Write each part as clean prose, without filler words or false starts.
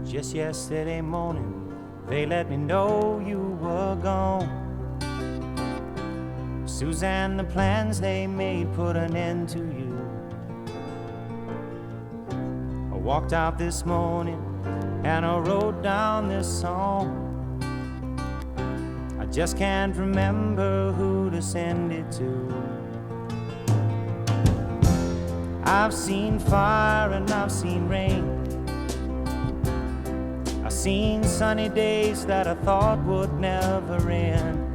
Just yesterday morning, they let me know you were gone. Suzanne, the plans they made put an end to you. I walked out this morning and I wrote down this song. I just can't remember who to send it to. I've seen fire and I've seen rain. I've seen sunny days that I thought would never end.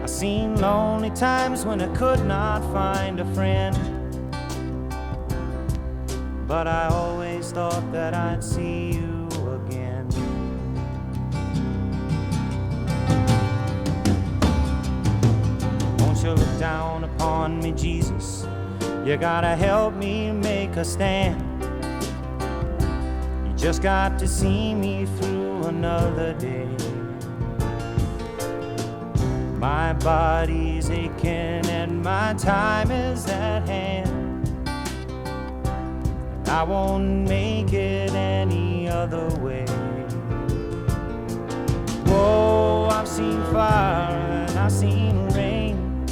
I've seen lonely times when I could not find a friend. But I always thought that I'd see you again. Won't you look down upon me, Jesus? You gotta help me make a stand. Just got to see me through another day. My body's aching and my time is at hand. I won't make it any other way. Whoa, I've seen fire and I've seen rain.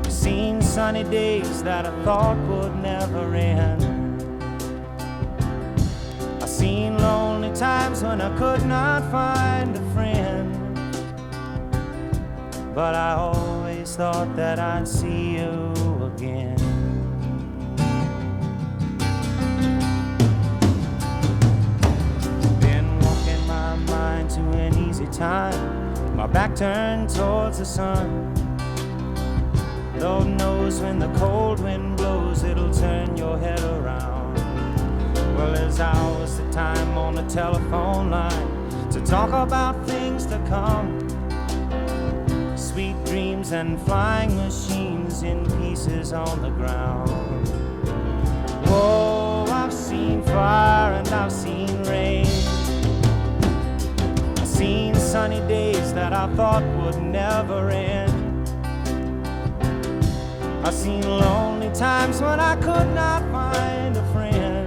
I've seen sunny days that I thought would never end. Seen lonely times when I could not find a friend. But I always thought that I'd see you again. Been walking my mind to an easy time, my back turned towards the sun. Lord knows when the cold wind blows, it'll turn your head around. Well, there's hours of time on the telephone line to talk about things to come. Sweet dreams and flying machines in pieces on the ground. Whoa, I've seen fire and I've seen rain. I've seen sunny days that I thought would never end. I've seen lonely times when I could not find a friend.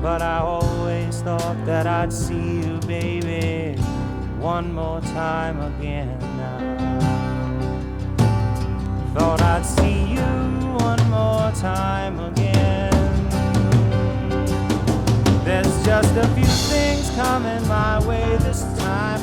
But I always thought that I'd see you, baby, one more time again now. Thought I'd see you one more time again. There's just a few things coming my way this time